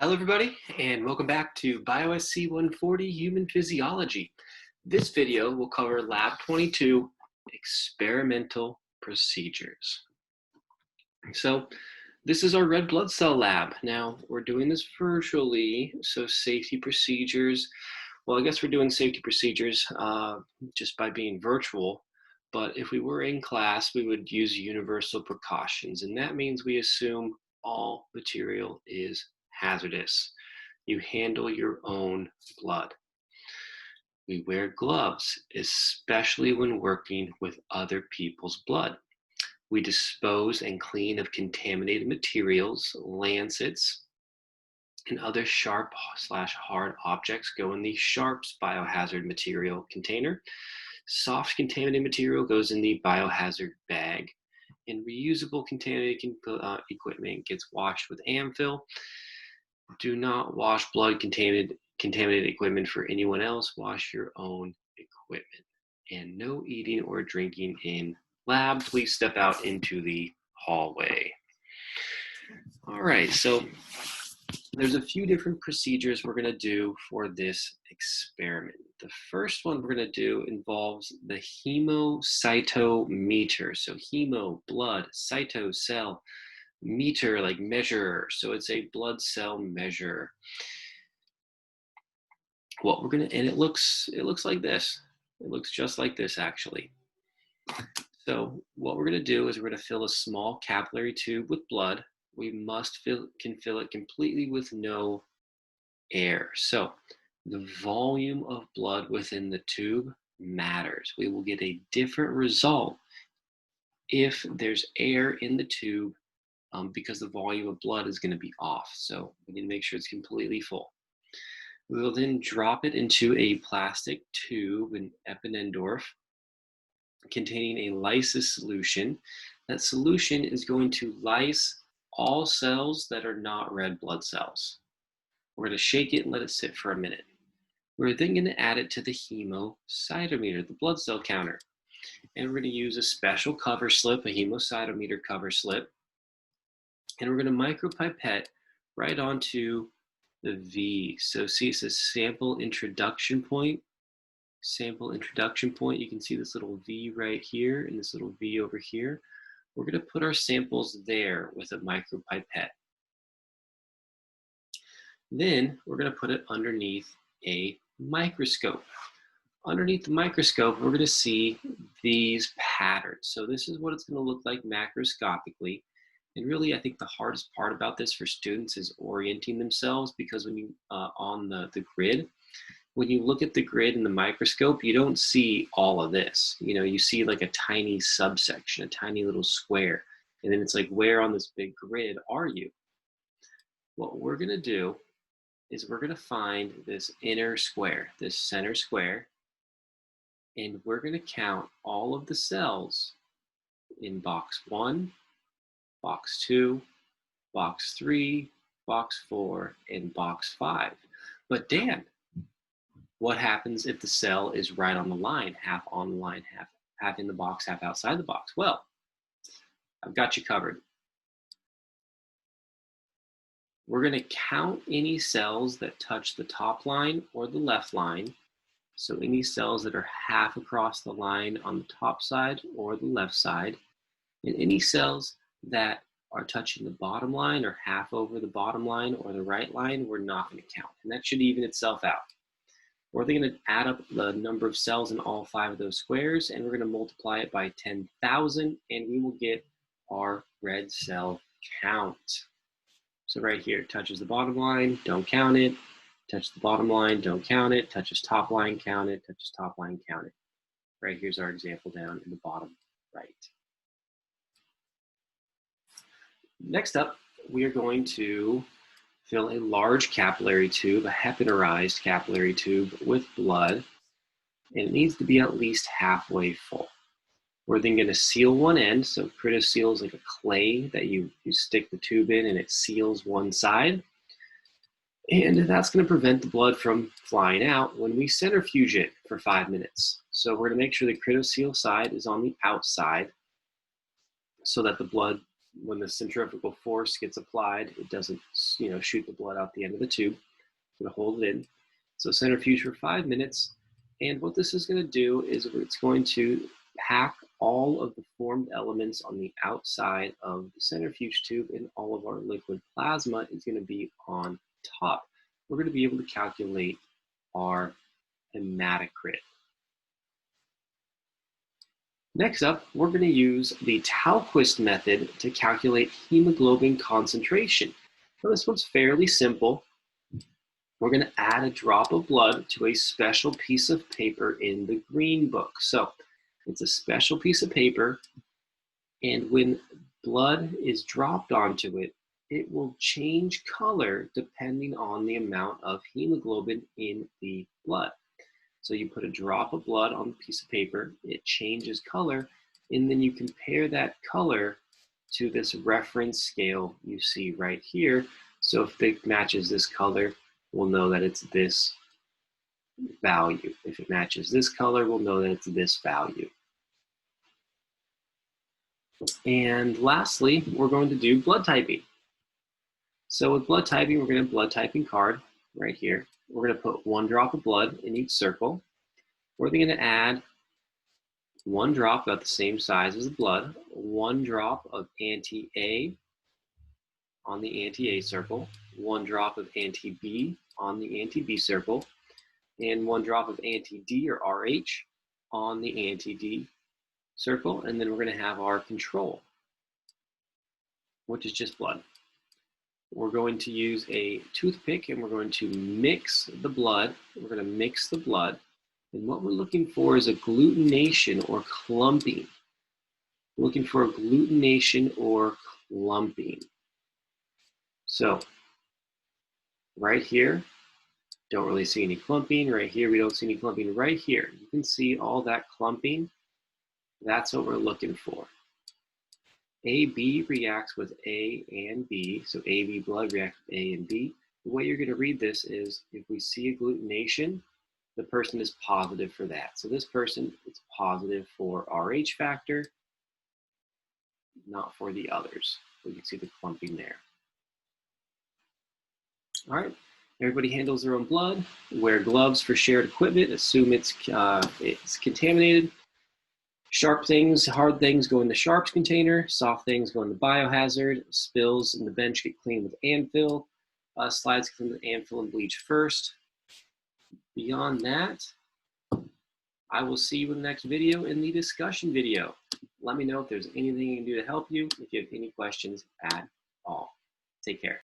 Hello everybody, and welcome back to BioSC 140 Human Physiology. This video will cover Lab 22, Experimental Procedures. So this is our red blood cell lab. Now we're doing this virtually, so safety procedures, well I guess we're doing safety procedures just by being virtual, but if we were in class we would use universal precautions, and that means we assume all material is hazardous. You handle your own blood. We wear gloves, especially when working with other people's blood. We dispose and clean of contaminated materials. Lancets and other sharp/hard objects go in the sharps biohazard material container. Soft contaminated material goes in the biohazard bag. And reusable contaminated equipment gets washed with Amphil. Do not wash blood contaminated equipment for anyone else. Wash your own equipment. And no eating or drinking in lab. Please step out into the hallway. All right, so there's a few different procedures we're going to do for this experiment. The first one we're going to do involves the hemocytometer. So hemo, blood, cyto, cell, meter, like measure. So it's a blood cell measure. What we're going to, and it looks like this. It looks just like this actually. So what we're going to do is we're going to fill a small capillary tube with blood. We can fill it completely with no air. So the volume of blood within the tube matters. We will get a different result if there's air in the tube because the volume of blood is going to be off. So we need to make sure it's completely full. We will then drop it into a plastic tube, an Epinendorf, containing a lysis solution. That solution is going to lyse all cells that are not red blood cells. We're going to shake it and let it sit for a minute. We're then going to add it to the hemocytometer, the blood cell counter. And we're going to use a special cover slip, a hemocytometer cover slip. And we're going to micropipette right onto the V. So see, it says sample introduction point. Sample introduction point. You can see this little V right here and this little V over here. We're going to put our samples there with a micropipette. Then we're going to put it underneath a microscope. Underneath the microscope, we're going to see these patterns. So this is what it's going to look like macroscopically. And really, I think the hardest part about this for students is orienting themselves, because when you, on the grid, when you look at the grid in the microscope, you don't see all of this. You know, you see like a tiny subsection, a tiny little square. And then it's like, where on this big grid are you? What we're going to do is we're going to find this inner square, this center square, and we're going to count all of the cells in box 1, box 2, box 3, box 4, and box 5. But Dan, what happens if the cell is right on the line, half on the line, half in the box, half outside the box? Well, I've got you covered. We're going to count any cells that touch the top line or the left line. So any cells that are half across the line on the top side or the left side, and any cells that are touching the bottom line or half over the bottom line or the right line, we're not going to count. And that should even itself out. We're then going to add up the number of cells in all 5 of those squares, and we're going to multiply it by 10,000, and we will get our red cell count. So right here, it touches the bottom line, don't count it. Touch the bottom line, don't count it. Touches top line, count it. Touches top line, count it. Right, here's our example down in the bottom right. Next up, we are going to fill a large capillary tube, a heparinized capillary tube with blood, and it needs to be at least halfway full. We're then going to seal one end. So CritoSeal is like a clay that you stick the tube in and it seals one side. And that's going to prevent the blood from flying out when we centrifuge it for 5 minutes. So we're going to make sure the CritoSeal side is on the outside so that the blood when the centrifugal force gets applied, it doesn't, shoot the blood out the end of the tube. It's going to hold it in. So centrifuge for 5 minutes. And what this is going to do is it's going to pack all of the formed elements on the outside of the centrifuge tube, and all of our liquid plasma is going to be on top. We're going to be able to calculate our hematocrit. Next up, we're going to use the taoquest method to calculate hemoglobin concentration. So this one's fairly simple. We're going to add a drop of blood to a special piece of paper in the green book. So it's a special piece of paper, and when blood is dropped onto it, it will change color depending on the amount of hemoglobin in the blood. So you put a drop of blood on a piece of paper, it changes color, and then you compare that color to this reference scale you see right here. So if it matches this color, we'll know that it's this value. If it matches this color, we'll know that it's this value. And lastly, we're going to do blood typing. So with blood typing, we're going to have blood typing card right here. We're going to put 1 drop of blood in each circle. We're then going to add 1 drop about the same size as the blood, 1 drop of anti-A on the anti-A circle, 1 drop of anti-B on the anti-B circle, and 1 drop of anti-D or RH on the anti-D circle. And then we're going to have our control, which is just blood. We're going to use a toothpick and we're going to mix the blood. We're going to mix the blood. And what we're looking for is agglutination or clumping. We're looking for agglutination or clumping. So right here, don't really see any clumping. Right here, we don't see any clumping. Right here, you can see all that clumping. That's what we're looking for. AB reacts with A and B, so AB blood reacts with A and B. The way you're going to read this is if we see agglutination, the person is positive for that. So this person is positive for RH factor, not for the others. You can see the clumping there. All right, everybody handles their own blood. Wear gloves for shared equipment. Assume it's contaminated. Sharp things, hard things go in the sharps container. Soft things go in the biohazard. Spills in the bench get cleaned with Anfill. Slides cleaned with Anfill and bleach first. Beyond that, I will see you in the next video, in the discussion video. Let me know if there's anything you can do to help you, if you have any questions at all. Take care.